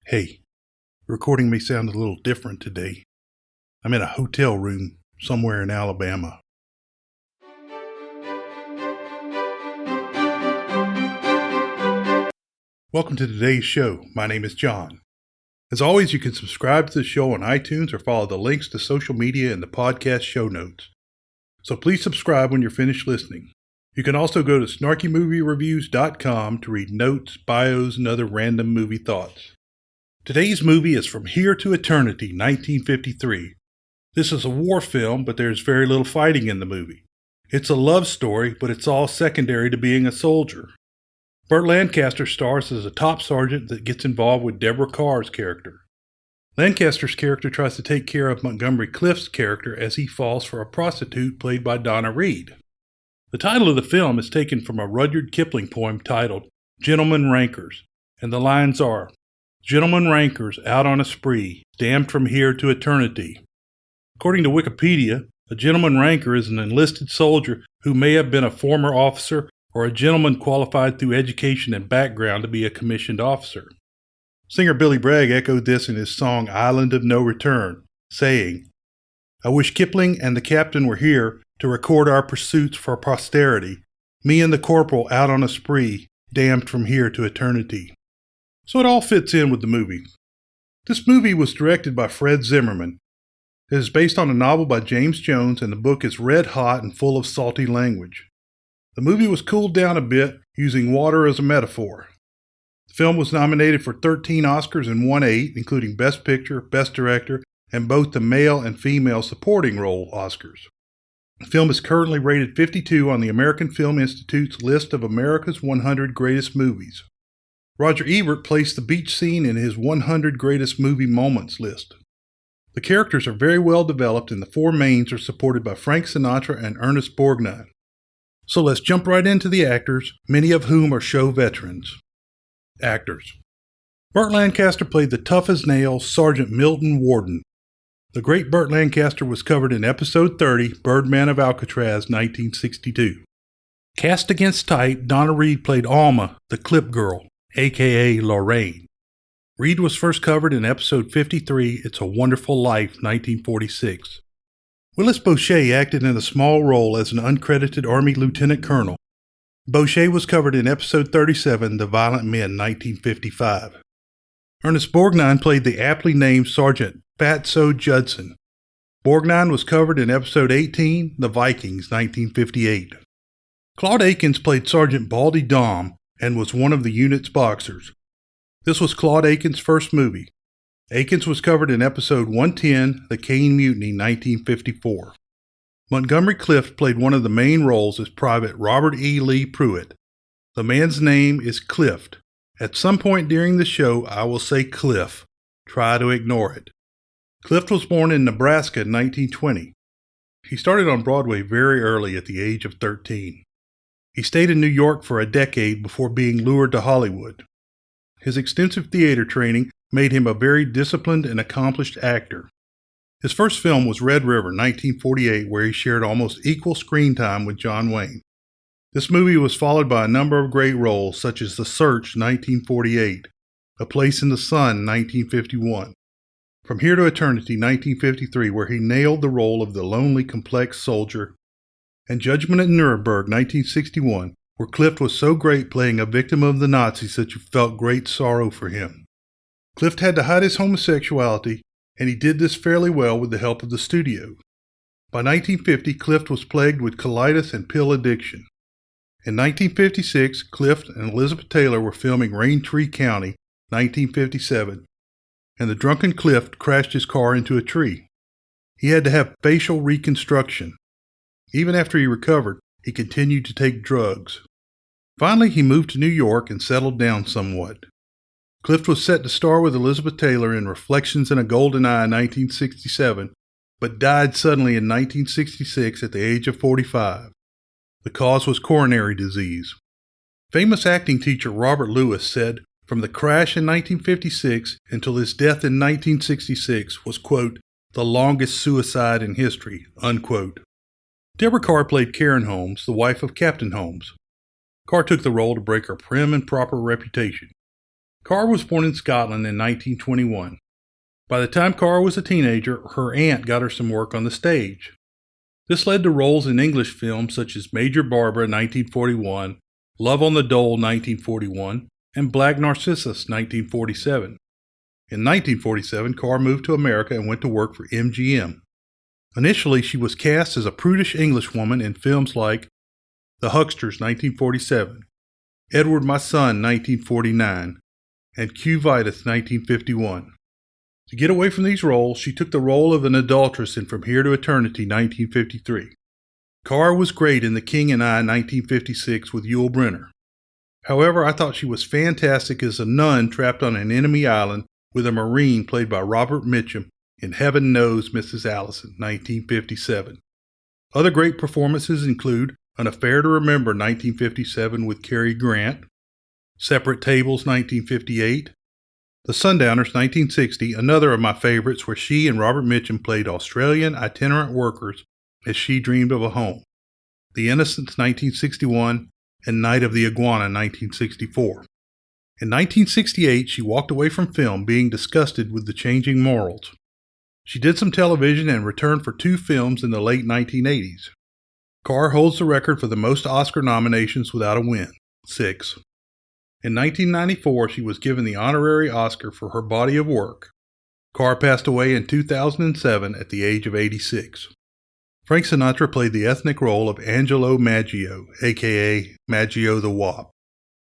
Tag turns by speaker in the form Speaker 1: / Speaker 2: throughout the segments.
Speaker 1: Hey, recording may sound a little different today. I'm in a hotel room somewhere in Alabama. Welcome to today's show. My name is John. As always, you can subscribe to the show on iTunes or follow the links to social media in the podcast show notes. So please subscribe when you're finished listening. You can also go to snarkymoviereviews.com to read notes, bios, and other random movie thoughts. Today's movie is From Here to Eternity, 1953. This is a war film, but there's very little fighting in the movie. It's a love story, but it's all secondary to being a soldier. Burt Lancaster stars as a top sergeant that gets involved with Deborah Kerr's character. Lancaster's character tries to take care of Montgomery Clift's character as he falls for a prostitute played by Donna Reed. The title of the film is taken from a Rudyard Kipling poem titled Gentlemen Rankers, and the lines are, "Gentlemen rankers out on a spree, damned from here to eternity." According to Wikipedia, a gentleman ranker is an enlisted soldier who may have been a former officer or a gentleman qualified through education and background to be a commissioned officer. Singer Billy Bragg echoed this in his song Island of No Return, saying, "I wish Kipling and the captain were here to record our pursuits for posterity, me and the corporal out on a spree, damned from here to eternity." So it all fits in with the movie. This movie was directed by Fred Zimmerman. It is based on a novel by James Jones, and the book is red hot and full of salty language. The movie was cooled down a bit, using water as a metaphor. The film was nominated for 13 Oscars and won 8, including Best Picture, Best Director, and both the male and female supporting role Oscars. The film is currently rated 52 on the American Film Institute's list of America's 100 Greatest Movies. Roger Ebert placed the beach scene in his 100 Greatest Movie Moments list. The characters are very well developed, and the four mains are supported by Frank Sinatra and Ernest Borgnine. So let's jump right into the actors, many of whom are show veterans. Actors. Burt Lancaster played the tough-as-nails Sergeant Milton Warden. The great Burt Lancaster was covered in Episode 30, Birdman of Alcatraz, 1962. Cast against type, Donna Reed played Alma, the Clip Girl, a.k.a. Lorraine. Reed was first covered in Episode 53, It's a Wonderful Life, 1946. Willis Boucher acted in a small role as an uncredited Army Lieutenant Colonel. Boucher was covered in Episode 37, The Violent Men, 1955. Ernest Borgnine played the aptly named Sergeant Fatso Judson. Borgnine was covered in Episode 18, The Vikings, 1958. Claude Akins played Sergeant Baldy Dom and was one of the unit's boxers. This was Claude Akins' first movie. Akins was covered in Episode 110, The Caine Mutiny, 1954. Montgomery Clift played one of the main roles as Private Robert E. Lee Pruitt. The man's name is Clift. At some point during the show, I will say Cliff. Try to ignore it. Clift was born in Nebraska in 1920. He started on Broadway very early at the age of 13. He stayed in New York for a decade before being lured to Hollywood. His extensive theater training made him a very disciplined and accomplished actor. His first film was Red River, 1948, where he shared almost equal screen time with John Wayne. This movie was followed by a number of great roles, such as The Search, 1948, A Place in the Sun, 1951, From Here to Eternity, 1953, where he nailed the role of the lonely, complex soldier, and Judgment at Nuremberg, 1961, where Clift was so great playing a victim of the Nazis that you felt great sorrow for him. Clift had to hide his homosexuality, and he did this fairly well with the help of the studio. By 1950, Clift was plagued with colitis and pill addiction. In 1956, Clift and Elizabeth Taylor were filming Raintree County, 1957, and the drunken Clift crashed his car into a tree. He had to have facial reconstruction. Even after he recovered, he continued to take drugs. Finally, he moved to New York and settled down somewhat. Clift was set to star with Elizabeth Taylor in Reflections in a Golden Eye in 1967, but died suddenly in 1966 at the age of 45. The cause was coronary disease. Famous acting teacher Robert Lewis said, from the crash in 1956 until his death in 1966 was, quote, the longest suicide in history, unquote. Deborah Kerr played Karen Holmes, the wife of Captain Holmes. Kerr took the role to break her prim and proper reputation. Kerr was born in Scotland in 1921. By the time Kerr was a teenager, her aunt got her some work on the stage. This led to roles in English films such as Major Barbara 1941, Love on the Dole 1941, and Black Narcissus 1947. In 1947, Kerr moved to America and went to work for MGM. Initially, she was cast as a prudish Englishwoman in films like The Hucksters 1947, Edward My Son 1949, and Q Vitus 1951. To get away from these roles, she took the role of an adulteress in From Here to Eternity 1953. Kerr was great in The King and I 1956 with Yul Brynner. However, I thought she was fantastic as a nun trapped on an enemy island with a Marine played by Robert Mitchum in Heaven Knows Mrs. Allison 1957. Other great performances include An Affair to Remember 1957 with Cary Grant, Separate Tables 1958, The Sundowners 1960, another of my favorites where she and Robert Mitchum played Australian itinerant workers as she dreamed of a home, The Innocents 1961, and Night of the Iguana 1964. In 1968, she walked away from film, being disgusted with the changing morals. She did some television and returned for 2 films in the late 1980s. Kerr holds the record for the most Oscar nominations without a win, 6. In 1994, she was given the honorary Oscar for her body of work. Kerr passed away in 2007 at the age of 86. Frank Sinatra played the ethnic role of Angelo Maggio, a.k.a. Maggio the Wop.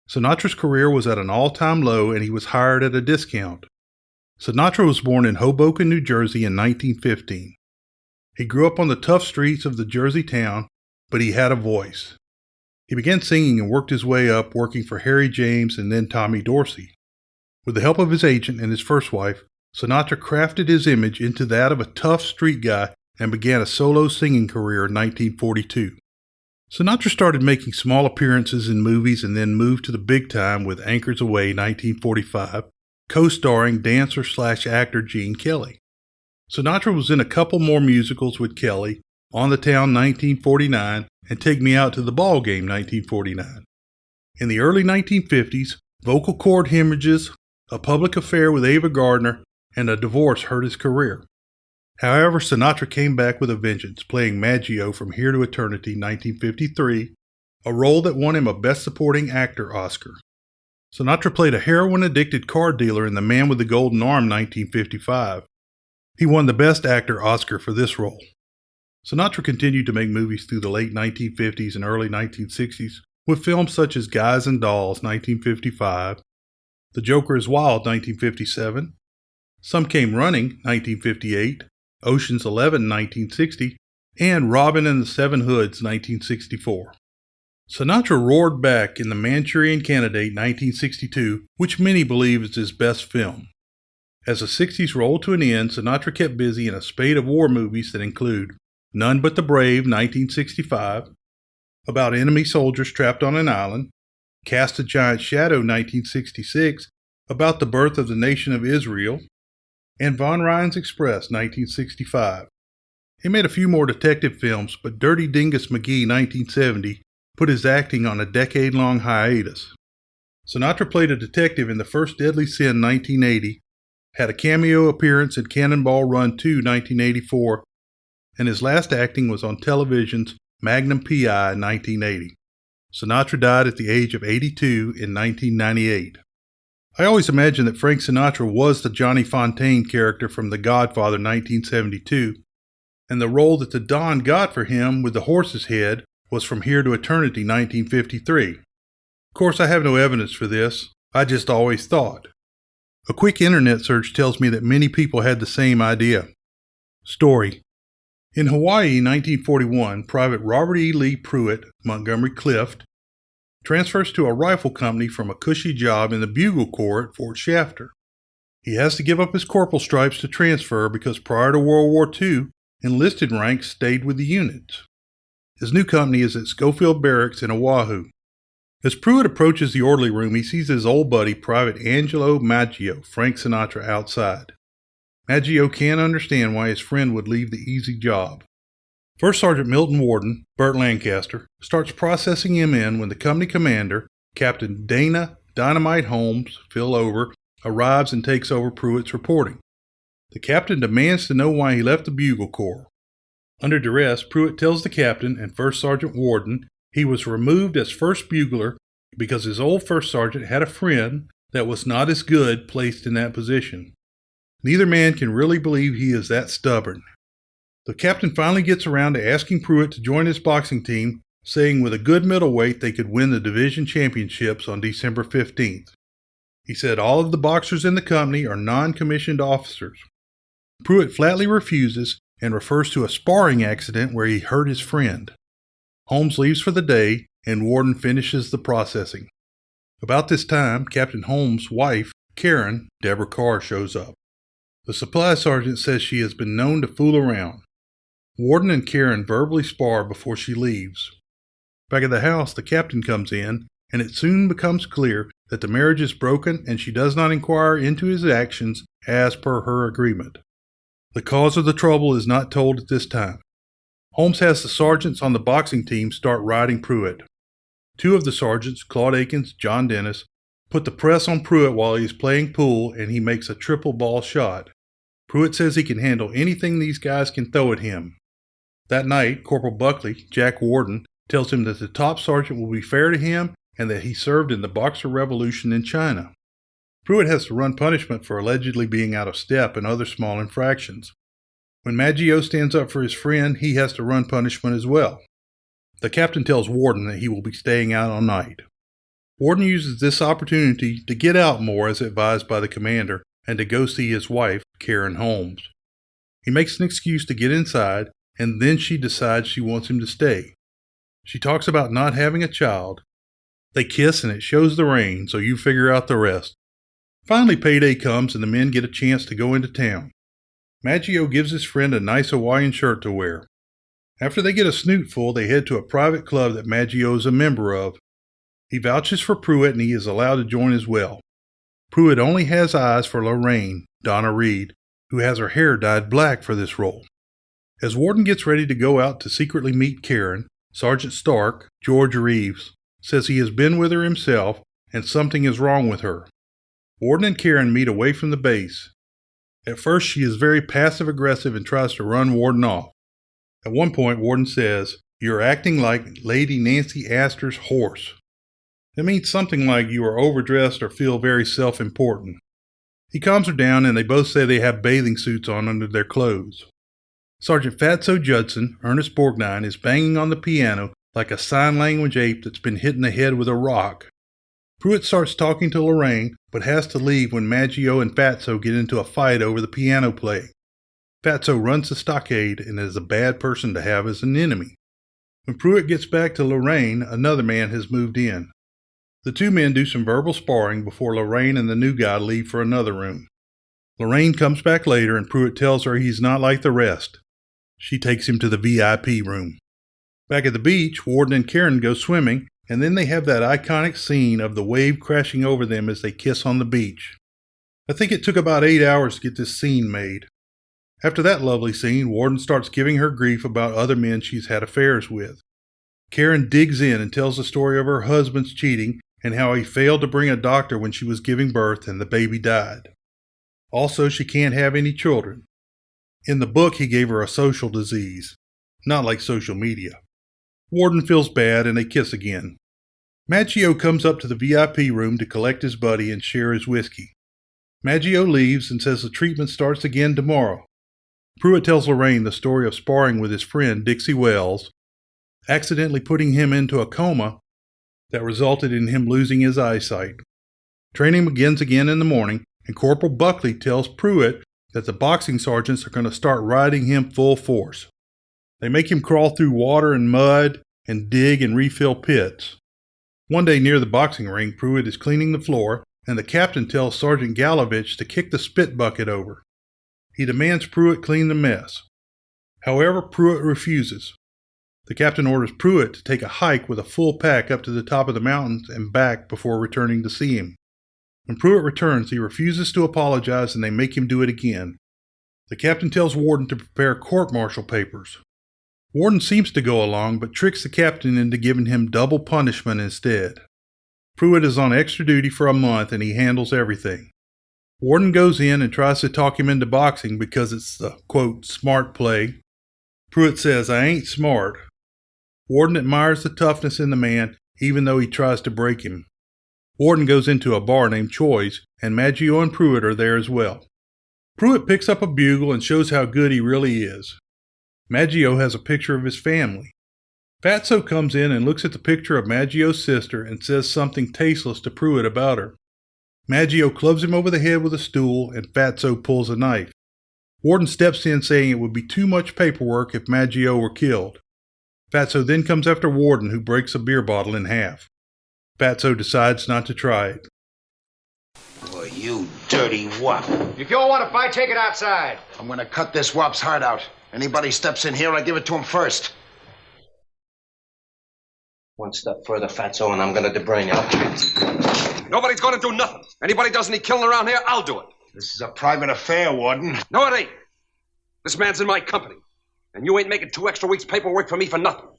Speaker 1: Sinatra's career was at an all-time low and he was hired at a discount. Sinatra was born in Hoboken, New Jersey in 1915. He grew up on the tough streets of the Jersey town, but he had a voice. He began singing and worked his way up, working for Harry James and then Tommy Dorsey. With the help of his agent and his first wife, Sinatra crafted his image into that of a tough street guy and began a solo singing career in 1942. Sinatra started making small appearances in movies and then moved to the big time with Anchors Away 1945, co-starring dancer/actor Gene Kelly. Sinatra was in a couple more musicals with Kelly, On the Town 1949 and Take Me Out to the Ball Game 1949. In the early 1950s, vocal cord hemorrhages, a public affair with Ava Gardner, and a divorce hurt his career. However, Sinatra came back with a vengeance, playing Maggio from Here to Eternity 1953, a role that won him a Best Supporting Actor Oscar. Sinatra played a heroin-addicted car dealer in The Man with the Golden Arm 1955. He won the Best Actor Oscar for this role. Sinatra continued to make movies through the late 1950s and early 1960s, with films such as Guys and Dolls 1955, The Joker is Wild 1957, Some Came Running 1958, Ocean's 11 1960, and Robin and the Seven Hoods 1964. Sinatra roared back in The Manchurian Candidate 1962, which many believe is his best film. As the 60s rolled to an end, Sinatra kept busy in a spate of war movies that include None But the Brave 1965, about enemy soldiers trapped on an island, Cast a Giant Shadow 1966, about the birth of the nation of Israel, and Von Ryan's Express 1965. He made a few more detective films, but Dirty Dingus McGee 1970 put his acting on a decade-long hiatus. Sinatra played a detective in The First Deadly Sin 1980, had a cameo appearance in Cannonball Run 2 1984, and his last acting was on television's Magnum P.I. 1980. Sinatra died at the age of 82 in 1998. I always imagined that Frank Sinatra was the Johnny Fontaine character from The Godfather 1972, and the role that the Don got for him with the horse's head was From Here to Eternity 1953. Of course, I have no evidence for this. I just always thought. A quick internet search tells me that many people had the same idea. Story. In Hawaii 1941, Private Robert E. Lee Pruitt, Montgomery Clift, transfers to a rifle company from a cushy job in the Bugle Corps at Fort Shafter. He has to give up his corporal stripes to transfer because prior to World War II, enlisted ranks stayed with the units. His new company is at Schofield Barracks in Oahu. As Pruitt approaches the orderly room, he sees his old buddy, Private Angelo Maggio, Frank Sinatra, outside. Maggio can't understand why his friend would leave the easy job. First Sergeant Milton Warden, Burt Lancaster, starts processing him in when the company commander, Captain Dana Dynamite Holmes, Phil Over, arrives and takes over Pruitt's reporting. The captain demands to know why he left the Bugle Corps. Under duress, Pruitt tells the captain and First Sergeant Warden he was removed as first bugler because his old first sergeant had a friend that was not as good placed in that position. Neither man can really believe he is that stubborn. The captain finally gets around to asking Pruitt to join his boxing team, saying with a good middleweight they could win the division championships on December 15th. He said all of the boxers in the company are non-commissioned officers. Pruitt flatly refuses and refers to a sparring accident where he hurt his friend. Holmes leaves for the day, and Warden finishes the processing. About this time, Captain Holmes' wife, Karen, Deborah Kerr, shows up. The supply sergeant says she has been known to fool around. Warden and Karen verbally spar before she leaves. Back at the house, the captain comes in, and it soon becomes clear that the marriage is broken and she does not inquire into his actions as per her agreement. The cause of the trouble is not told at this time. Holmes has the sergeants on the boxing team start riding Pruitt. Two of the sergeants, Claude Akins, John Dennis, put the press on Pruitt while he is playing pool and he makes a triple ball shot. Pruitt says he can handle anything these guys can throw at him. That night, Corporal Buckley, Jack Warden, tells him that the top sergeant will be fair to him and that he served in the Boxer Revolution in China. Pruitt has to run punishment for allegedly being out of step and other small infractions. When Maggio stands up for his friend, he has to run punishment as well. The captain tells Warden that he will be staying out all night. Warden uses this opportunity to get out more as advised by the commander and to go see his wife, Karen Holmes. He makes an excuse to get inside, and then she decides she wants him to stay. She talks about not having a child. They kiss and it shows the rain, so you figure out the rest. Finally, payday comes and the men get a chance to go into town. Maggio gives his friend a nice Hawaiian shirt to wear. After they get a snootful, they head to a private club that Maggio is a member of. He vouches for Pruitt and he is allowed to join as well. Pruitt only has eyes for Lorraine, Donna Reed, who has her hair dyed black for this role. As Warden gets ready to go out to secretly meet Karen, Sergeant Stark, George Reeves, says he has been with her himself and something is wrong with her. Warden and Karen meet away from the base. At first, she is very passive-aggressive and tries to run Warden off. At one point, Warden says, "You're acting like Lady Nancy Astor's horse." That means something like you are overdressed or feel very self-important. He calms her down and they both say they have bathing suits on under their clothes. Sergeant Fatso Judson, Ernest Borgnine, is banging on the piano like a sign language ape that's been hit in the head with a rock. Pruitt starts talking to Lorraine, but has to leave when Maggio and Fatso get into a fight over the piano playing. Fatso runs the stockade and is a bad person to have as an enemy. When Pruitt gets back to Lorraine, another man has moved in. The two men do some verbal sparring before Lorraine and the new guy leave for another room. Lorraine comes back later and Pruitt tells her he's not like the rest. She takes him to the VIP room. Back at the beach, Warden and Karen go swimming, and then they have that iconic scene of the wave crashing over them as they kiss on the beach. I think it took about 8 hours to get this scene made. After that lovely scene, Warden starts giving her grief about other men she's had affairs with. Karen digs in and tells the story of her husband's cheating and how he failed to bring a doctor when she was giving birth and the baby died. Also, she can't have any children. In the book, he gave her a social disease, not like social media. Warden feels bad and they kiss again. Maggio comes up to the VIP room to collect his buddy and share his whiskey. Maggio leaves and says the treatment starts again tomorrow. Pruitt tells Lorraine the story of sparring with his friend Dixie Wells, accidentally putting him into a coma that resulted in him losing his eyesight. Training begins again in the morning, and Corporal Buckley tells Pruitt that the boxing sergeants are going to start riding him full force. They make him crawl through water and mud and dig and refill pits. One day near the boxing ring, Pruitt is cleaning the floor, and the captain tells Sergeant Galovich to kick the spit bucket over. He demands Pruitt clean the mess. However, Pruitt refuses. The captain orders Pruitt to take a hike with a full pack up to the top of the mountains and back before returning to see him. When Pruitt returns, he refuses to apologize and they make him do it again. The captain tells Warden to prepare court-martial papers. Warden seems to go along, but tricks the captain into giving him double punishment instead. Pruitt is on extra duty for a month and he handles everything. Warden goes in and tries to talk him into boxing because it's the, quote, smart play. Pruitt says, "I ain't smart." Warden admires the toughness in the man, even though he tries to break him. Warden goes into a bar named Choi's, and Maggio and Pruitt are there as well. Pruitt picks up a bugle and shows how good he really is. Maggio has a picture of his family. Fatso comes in and looks at the picture of Maggio's sister and says something tasteless to Pruitt about her. Maggio clubs him over the head with a stool, and Fatso pulls a knife. Warden steps in saying it would be too much paperwork if Maggio were killed. Fatso then comes after Warden, who breaks a beer bottle in half. Fatso decides not to try it.
Speaker 2: Boy, you dirty wop.
Speaker 3: If you all want to fight, take it outside.
Speaker 2: I'm gonna cut this wop's heart out. Anybody steps in here, I give it to him first. One step further, Fatso, and I'm gonna debrain you.
Speaker 4: Nobody's gonna do nothing. Anybody does any killing around here, I'll do it.
Speaker 2: This is a private affair, Warden.
Speaker 4: No, it ain't. This man's in my company. And you ain't making 2 extra weeks paperwork for me for nothing.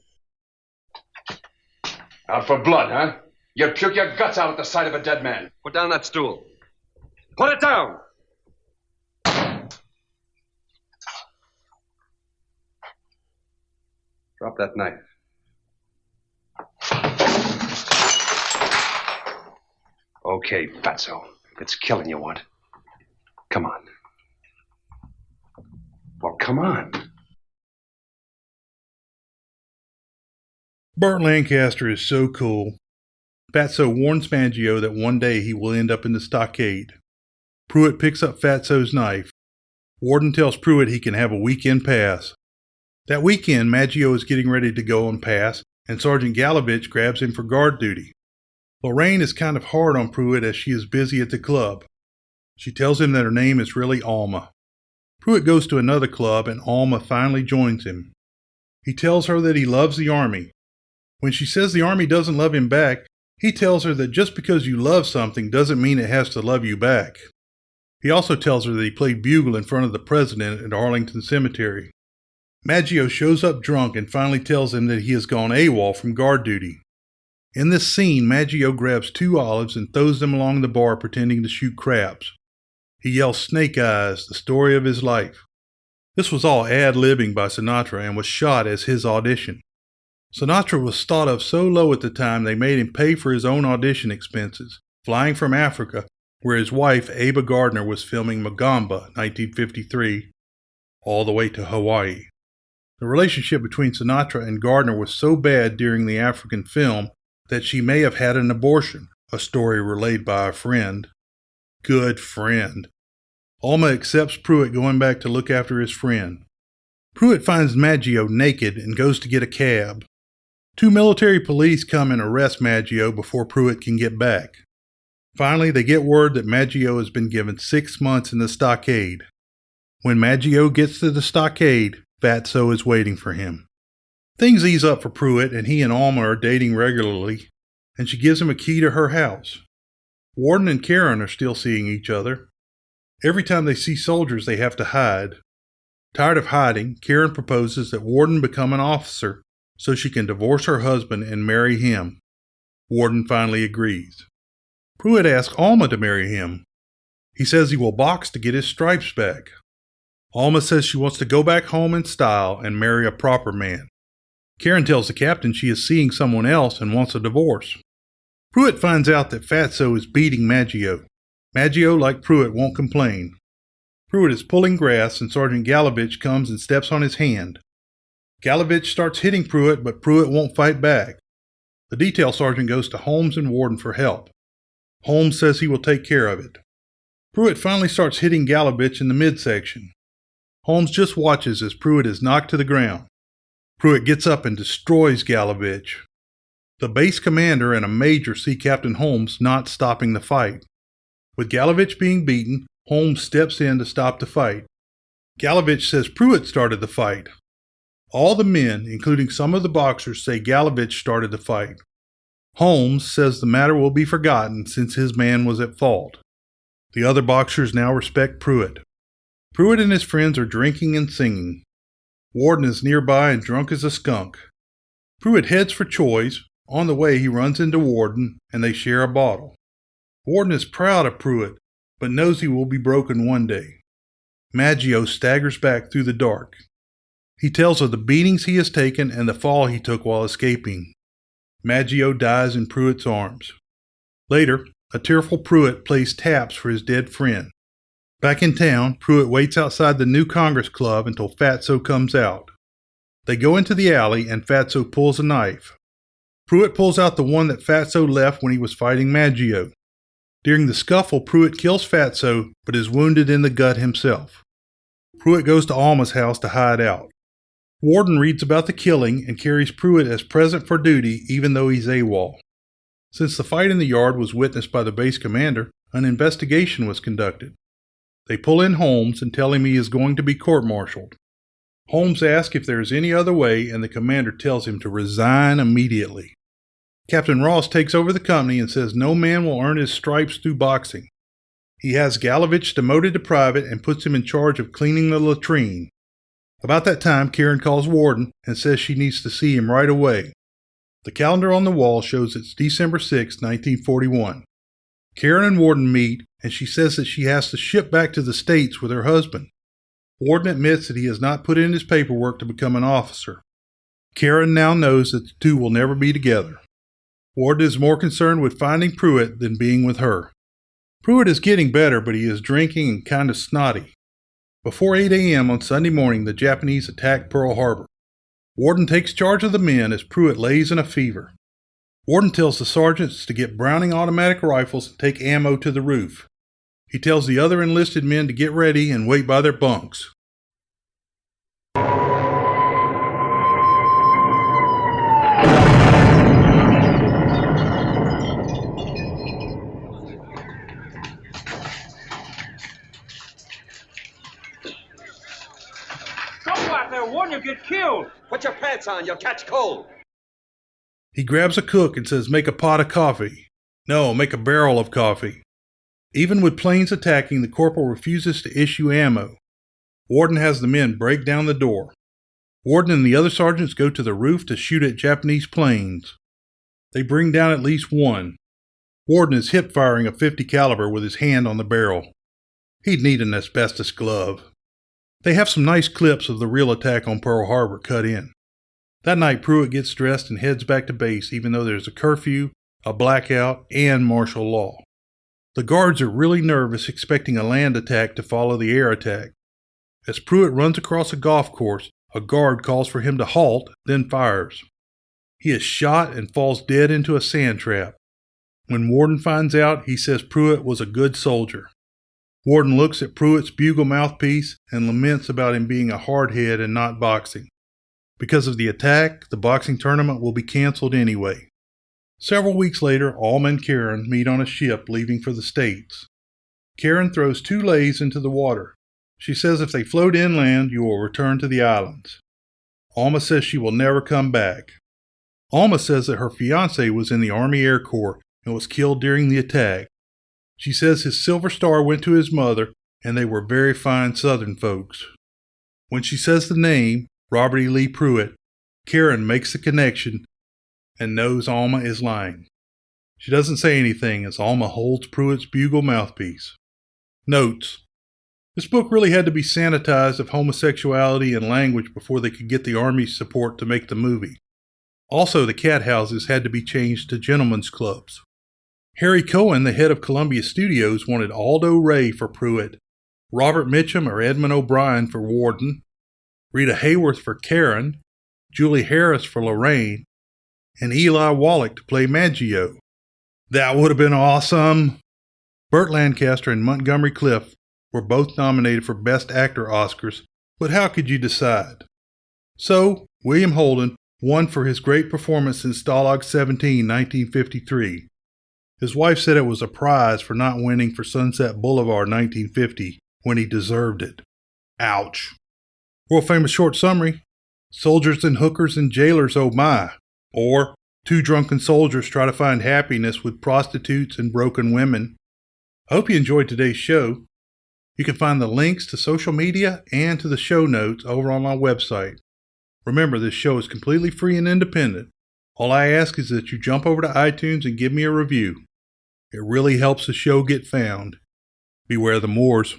Speaker 4: Out for blood, huh? You'd puke your guts out at the sight of a dead man. Put down that stool. Put it down! Drop that knife. Okay, Fatso. It's killing you want. Come on. Well, come on.
Speaker 1: Burt Lancaster is so cool. Fatso warns Maggio that one day he will end up in the stockade. Pruitt picks up Fatso's knife. Warden tells Pruitt he can have a weekend pass. That weekend, Maggio is getting ready to go on pass, and Sergeant Galovich grabs him for guard duty. Lorraine is kind of hard on Pruitt as she is busy at the club. She tells him that her name is really Alma. Pruitt goes to another club, and Alma finally joins him. He tells her that he loves the Army. When she says the Army doesn't love him back, he tells her that just because you love something doesn't mean it has to love you back. He also tells her that he played bugle in front of the president at Arlington Cemetery. Maggio shows up drunk and finally tells him that he has gone AWOL from guard duty. In this scene, Maggio grabs 2 olives and throws them along the bar pretending to shoot crabs. He yells "Snake Eyes," the story of his life. This was all ad-libbing by Sinatra and was shot as his audition. Sinatra was thought of so low at the time they made him pay for his own audition expenses, flying from Africa, where his wife, Aba Gardner, was filming Magamba, 1953, all the way to Hawaii. The relationship between Sinatra and Gardner was so bad during the African film that she may have had an abortion, a story relayed by a friend. Good friend. Alma accepts Pruitt going back to look after his friend. Pruitt finds Maggio naked and goes to get a cab. 2 military police come and arrest Maggio before Pruitt can get back. Finally, they get word that Maggio has been given 6 months in the stockade. When Maggio gets to the stockade, Fatso is waiting for him. Things ease up for Pruitt, and he and Alma are dating regularly, and she gives him a key to her house. Warden and Karen are still seeing each other. Every time they see soldiers, they have to hide. Tired of hiding, Karen proposes that Warden become an officer so she can divorce her husband and marry him. Warden finally agrees. Pruitt asks Alma to marry him. He says he will box to get his stripes back. Alma says she wants to go back home in style and marry a proper man. Karen tells the captain she is seeing someone else and wants a divorce. Pruitt finds out that Fatso is beating Maggio. Maggio, like Pruitt, won't complain. Pruitt is pulling grass and Sergeant Galovich comes and steps on his hand. Galovich starts hitting Pruitt, but Pruitt won't fight back. The detail sergeant goes to Holmes and Warden for help. Holmes says he will take care of it. Pruitt finally starts hitting Galovich in the midsection. Holmes just watches as Pruitt is knocked to the ground. Pruitt gets up and destroys Galovich. The base commander and a major see Captain Holmes not stopping the fight. With Galovich being beaten, Holmes steps in to stop the fight. Galovich says Pruitt started the fight. All the men, including some of the boxers, say Galovich started the fight. Holmes says the matter will be forgotten since his man was at fault. The other boxers now respect Pruitt. Pruitt and his friends are drinking and singing. Warden is nearby and drunk as a skunk. Pruitt heads for Choi's, On the way, he runs into Warden, and they share a bottle. Warden is proud of Pruitt, but knows he will be broken one day. Maggio staggers back through the dark. He tells of the beatings he has taken and the fall he took while escaping. Maggio dies in Pruitt's arms. Later, a tearful Pruitt plays taps for his dead friend. Back in town, Pruitt waits outside the new Congress Club until Fatso comes out. They go into the alley and Fatso pulls a knife. Pruitt pulls out the one that Fatso left when he was fighting Maggio. During the scuffle, Pruitt kills Fatso, but is wounded in the gut himself. Pruitt goes to Alma's house to hide out. Warden reads about the killing and carries Pruitt as present for duty even though he's AWOL. Since the fight in the yard was witnessed by the base commander, an investigation was conducted. They pull in Holmes and tell him he is going to be court-martialed. Holmes asks if there is any other way, and the commander tells him to resign immediately. Captain Ross takes over the company and says no man will earn his stripes through boxing. He has Galovich demoted to private and puts him in charge of cleaning the latrine. About that time, Karen calls Warden and says she needs to see him right away. The calendar on the wall shows it's December 6, 1941. Karen and Warden meet, and she says that she has to ship back to the States with her husband. Warden admits that he has not put in his paperwork to become an officer. Karen now knows that the two will never be together. Warden is more concerned with finding Pruitt than being with her. Pruitt is getting better, but he is drinking and kind of snotty. Before 8 a.m. on Sunday morning, the Japanese attack Pearl Harbor. Warden takes charge of the men as Pruitt lays in a fever. Warden tells the sergeants to get Browning automatic rifles and take ammo to the roof. He tells the other enlisted men to get ready and wait by their bunks.
Speaker 3: Warden, you'll get killed.
Speaker 4: Put your pants on, you'll catch cold.
Speaker 1: He grabs a cook and says, "Make a pot of coffee." No, make a barrel of coffee. Even with planes attacking, the corporal refuses to issue ammo. Warden has the men break down the door. Warden and the other sergeants go to the roof to shoot at Japanese planes. They bring down at least one. Warden is hip firing a .50 caliber with his hand on the barrel. He'd need an asbestos glove. They have some nice clips of the real attack on Pearl Harbor cut in. That night, Pruitt gets dressed and heads back to base even though there's a curfew, a blackout, and martial law. The guards are really nervous, expecting a land attack to follow the air attack. As Pruitt runs across a golf course, a guard calls for him to halt, then fires. He is shot and falls dead into a sand trap. When Warden finds out, he says Pruitt was a good soldier. Warden looks at Pruitt's bugle mouthpiece and laments about him being a hardhead and not boxing. Because of the attack, the boxing tournament will be canceled anyway. Several weeks later, Alma and Karen meet on a ship leaving for the States. Karen throws 2 leis into the water. She says if they float inland, you will return to the islands. Alma says she will never come back. Alma says that her fiancé was in the Army Air Corps and was killed during the attack. She says his Silver Star went to his mother, and they were very fine Southern folks. When she says the name, Robert E. Lee Pruitt, Karen makes the connection and knows Alma is lying. She doesn't say anything as Alma holds Pruitt's bugle mouthpiece. Notes: this book really had to be sanitized of homosexuality and language before they could get the Army's support to make the movie. Also, the cat houses had to be changed to gentlemen's clubs. Harry Cohen, the head of Columbia Studios, wanted Aldo Ray for Pruitt, Robert Mitchum or Edmund O'Brien for Warden, Rita Hayworth for Karen, Julie Harris for Lorraine, and Eli Wallach to play Maggio. That would have been awesome! Burt Lancaster and Montgomery Clift were both nominated for Best Actor Oscars, but how could you decide? So, William Holden won for his great performance in Stalag 17, 1953. His wife said it was a prize for not winning for Sunset Boulevard 1950 when he deserved it. Ouch. World famous short summary: soldiers and hookers and jailers, oh my. Or 2 drunken soldiers try to find happiness with prostitutes and broken women. I hope you enjoyed today's show. You can find the links to social media and to the show notes over on my website. Remember, this show is completely free and independent. All I ask is that you jump over to iTunes and give me a review. It really helps the show get found. Beware the Moors.